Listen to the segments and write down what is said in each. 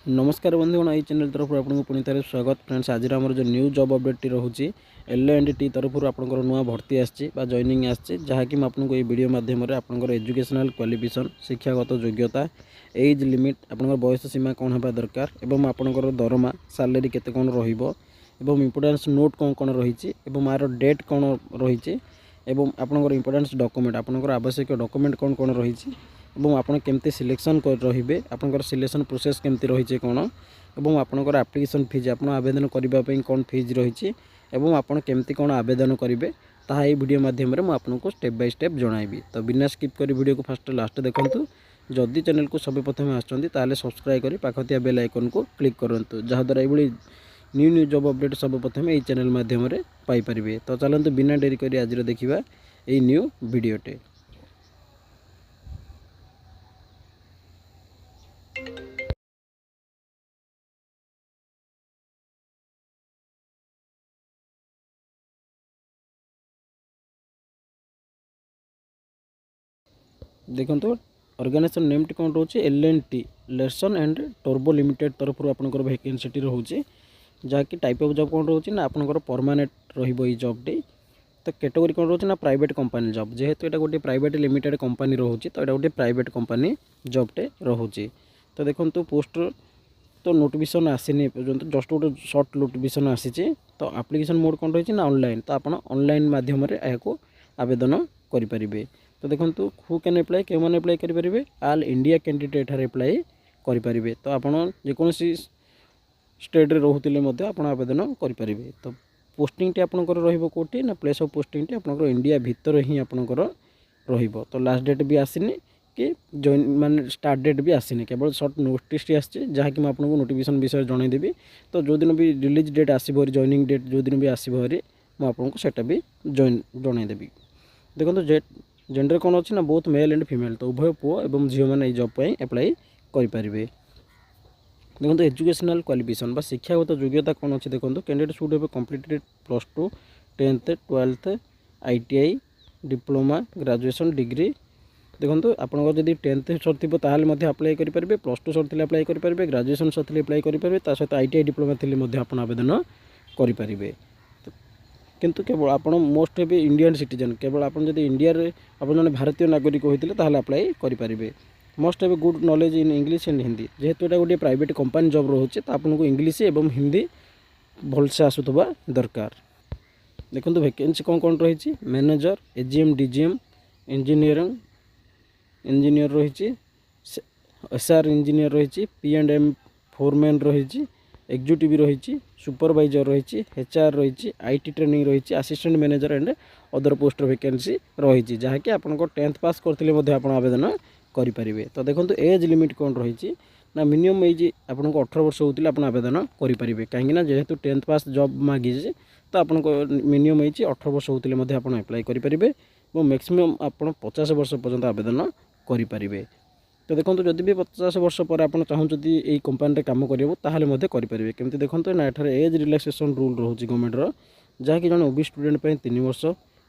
नमस्कार बंधुगण ये चैनल तरफ आपको पुणी थे स्वागत फ्रेंड्स। आज आम जो न्यू जॉब अपडेट रोचे L&T तरफ आपंकर नुआ भर्ती आसनिंग आँकि आपको ये वीडियो मध्यम आपंकर एजुकेशनल क्वालिफिकेशन शिक्षागत योग्यता एज लिमिट आपंकर बयस सीमा कौन होगा दरकार एवं आपंकर दरमा सैलरी केते कौन रहिबो एवं इंपोर्टेंस नोट कौन कौन रही आर डेट कौन रही आपंकर इंपोर्टेंस डॉक्यूमेंट आपंकर आवश्यक डॉक्यूमेंट कौन कौन रही एवं आपन केमती सिलेक्शन रहिबे आपनकर सिलेक्शन प्रोसेस केमती रही कौन एवं आपनकर एप्लिकेशन फीज आपन आवेदन करने कौन फीज रही एवं आपन केमती कौन आवेदन करेंगे ताहा ये वीडियो माध्यम मैं आपको स्टेप बाय स्टेप जनइबी। तो बिना स्किप कर वीडियो को फास्ट लास्ट देखंतु। जदि चैनल को सब प्रथम आछंती ताले सब्सक्राइब करी पाखतिया बेल आइकन को क्लिक करंतु जहाँद्वारा ये न्यू न्यू जॉब अपडेट सब प्रथम ये चैनल माध्यम पाई परिबे। तो चलंतु बिना डेरी करी आज देखिबा ये न्यू वीडियोटे। देखो ऑर्गेनाइजेशन नेम टी कौन रोचे L&T lesson and turbo limited तरफ आपंकर वैकेंसी रोचे जहाँकि टाइप ऑफ जॉब कौन रोचे ना आपंकर परमानेंट रही जॉब टी। तो कैटेगरी कौन रोचे ना प्राइवेट कंपनी जॉब जेहेतु यहाँ गोटे प्राइवेट लिमिटेड कंपनी रोचे तो यहाँ गोटे प्राइवेट कंपनी जॉबटे रोचे। तो देखो पोस्ट तो नोटिफिकेशन आसीनी पर्यंत जस्ट गोटे सर्ट नोटिफिकेशन आसी। तो एप्लिकेशन मोड कौन रही ना ऑनलाइन तो आप ऑनलाइन माध्यम यहाँ आवेदन करें। तो देखो हु कैन अप्लाई क्यों मैंने अप्लाई करेंगे आल इंडिया कैंडिडेट अप्लाई करेंगे। तो आप जेकोसी स्टेट रोते आप आवेदन करेंगे। तो पोस्टिंग टी आपंकर रोटी ना प्लेस ऑफ पोस्टिंग टी आपंकर इंडिया भितर ही आपंकर रो। तो लास्ट डेट भी आसनी कि जॉइन मान स्टार्ट डेट भी आसनी केवल सर्ट नोटिस टी आसी जहाँकि मुझे नोटिफिकेशन विषय जनईदेवी। तो जो दिन भी रिलीज डेट आसो जॉइनिंग डेट जो दिन भी आसो मुझे भी जनईदेवी। देखो जेंडर कौन अच्छी ना बोथ मेल एंड फीमेल तो उभय पुओ और झील मैंने जॉब पर अप्लाई करेंगे। देखो एजुकेशनल क्वालिफिकेशन बा शिक्षागत योग्यता कौन अच्छी देखो candidate should have completed +2 10th 12th ITI diploma graduation degree. देखो आपंकर जब 10th सर अप्लाई करेंगे +2 सर अप्लाई करेंगे ग्रेजुएशन सर अप्लाई करेंगे सहित ITI डिप्लोमा थी आवेदन करेंगे। किंतु केवल आप मोस्ट हेबी इंडियन सिटीजन केवल आप इंडिया आप जन भारतीय नागरिक होते अप्लाई करेंगे। Must have good knowledge in English and Hindi जेहेतु यहाँ गोटे प्राइवेट कंपनी जॉब रोचे तो आपको इंग्लिश एवं हिंदी भलसे आसुवा दरकार। देखो वैकेंसी कौन कौन रही मैनेजर AGM DGM इंजीनियर रही SR इंजीनियर रही P&M फोरमैन रही एग्जीक्यूटिव रही सुपरवाइजर रही HR रही IT ट्रेनिंग रही assistant manager and other post vacancy रही जहाँकि आप 10th पास करते आवेदन करेंगे। तो देखो एज लिमिट कौन रही ना मिनिमम एज आपको 18 वर्ष होते आप आवेदन करेंगे कहीं जेहेतु 10th पास जॉब मागी तो आपको मिनिमम एज 18 वर्ष होते आप अप्लाई करेंगे और मैक्सिमम आप 50 वर्ष पर्यंत आवेदन करेंगे। तो देखो जदि भी 50 वर्ष पर आप चाहते ये कंपनी काम करेंगे करेंगे केमती देखो ना ये एज रिलैक्सेशन रूल रोचे गवर्नमेंटर जहाँकि जन OBC स्टूडेंट 3 वर्ष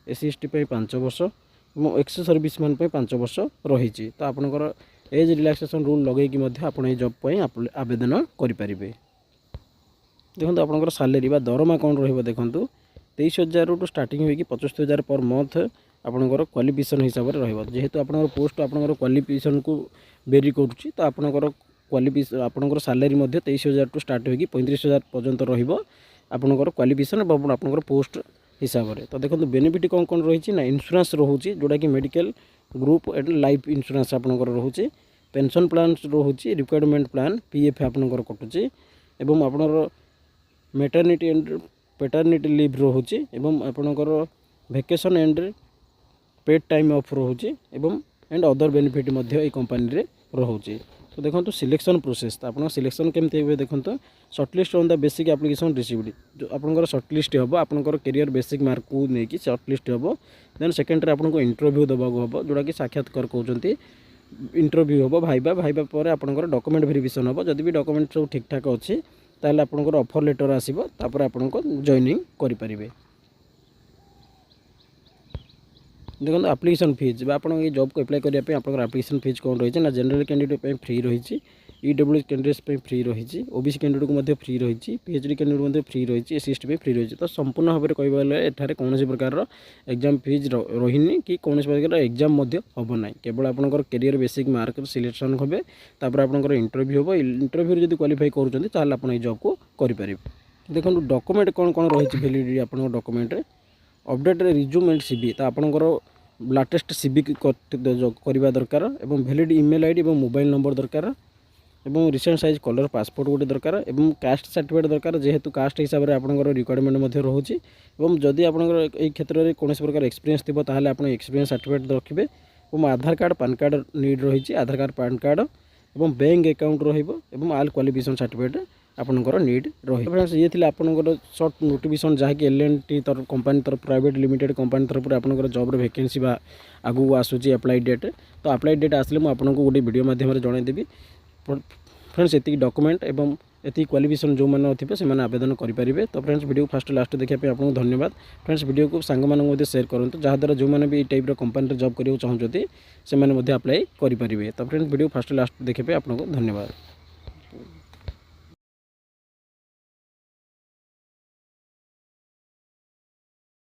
SC ST 5 वर्ष और एक्स सर्विस मैन 5 वर्ष रही। तो आपंकर एज रिलैक्सेशन रूल लगे आप जॉब पर आवेदन करेंगे। देखो आपंकर सैलरी बा दरमा कौन रही देखो 23,000 टू स्टार्टिंग होगी 75,000 पर मंथ आपंकर क्वालिफिकेशन हिसाब से रहीतु आपंकर पोस्ट आपंकर क्वालिफिकेशन को बेरी करुच्ची। तो आपंकर क्वालिफिकेशन आपंकर सैलरी 23,000 टू स्टार्ट होगी 35,000 पर्यंत रहीपर क्वालिफिकेशन और आपंकर पोस्ट हिसाब से। तो देखो बेनिफिट कौन कौन रही ना इंश्योरेंस रोचे जोटा कि medical group and life insurance आपंकर रोचे पेंशन प्लान रोचे रिक्वायरमेंट प्लान PF आपंकर कटुचे एवं आपंकर मैटरनिटी एंड पैटर्निटी लीव रोचे एवं आपंकर vacation and paid time of रोचे एंड अदर बेनिफिट ये कंपनी रोचे। तो देखो सिलेक्शन प्रोसेस तो आप सिलेक्शन केमती हुए देखो shortlist on the basic application received जो आपंकर सर्टलिस्ट हम आपंकर कैरियर बेसिक मार्क को लेकिन सर्टलिस्ट हम देन सेकेंड आपको इंटरव्यू देवाक हम जोटा कि साक्षात्कार कहते इंटरव्यू हम भाइबा भाइबा पर आपंकर डॉक्यूमेंट वेरिफिकेशन हम जदि भी डॉक्यूमेंट सब ठीक ठाक अच्छी ताहले आपंकर ऑफर लेटर आसीबो तापर आपंकर जॉइनिंग करेंगे। देखो एप्लिकेशन फीज आप जॉब को अप्लाई करने एप्लिकेशन फीज कौन रही है ना जनरल कैंडिडेट फ्री रही EWS कैंडिडेट्स फ्री रही OBC कैंडिडेट को फ्री रही PhD कैंडिडेट फ्री रही SC ST फ्री रही तो संपूर्ण भाव में कहबार एठारे कौन प्रकार एग्जाम फीज रही कि कौन प्रकार एग्जाम हम ना केवल आपंकर कैरियर बेसिक मार्क सिलेक्शन हे तापर आपंकर इंटरव्यू हम इंटरव्यू जब क्वालिफाई करुँच आप जॉब को करेंगे। देखो डॉक्यूमेंट कौन कौन रही वैलिडिटी आप document update resume and CV तो आपंकर लाटेस्ट CV करवा दरकार एवं वैलिड ईमेल आईडी और मोबाइल नंबर दरकार एवं रिसेंट साइज कलर पासपोर्ट गोटे दरकार एवं कास्ट सर्टिफिकेट दरकार जेहेतु कास्ट हिसाब से आपंकर रिक्वायरमेंट रोचे और जदि आपंकर क्षेत्र में कौन प्रकार एक्सपीरियंस थी ताहले आप एक्सपीरियंस सर्टिफिकेट रखिए और आधार कार्ड पैन कार्ड नीड रही आधार कार्ड पैन कार्ड और बैंक अकाउंट रही आल क्वालिफिकेशन सर्टिफिकेट आपंकर नीड रही। फ्रेंड्स ये थी आपंकर सर्ट नोटिफिकेशन जहाँकि L&T तरफ कंपनी तरफ प्राइवेट लिमिटेड कंपनी तरफ आपंकर जॉब वैकेंसी आगू आसूची अप्लाई डेट तो अप्लाई डेट आसले मुझे आपको गोटे वीडियो माध्यम जनईदेवी। फ्रेंड्स ये डॉक्यूमेंट एवं ये क्वालिफिकेशन जो मैंने थे से आवेदन करेंगे। तो फ्रेंड्स वीडियो फास्ट लास्ट देखा आपको धन्यवाद। फ्रेंड्स वीडियो को सांग मानक शेयर करूँ जहाँद्वारा जो मैंने भी ये टाइप कंपनी जॉब करने चाहते से अप्लाई करेंगे। तो फ्रेंड्स वीडियो फास्ट लास्ट देखा आपको धन्यवाद।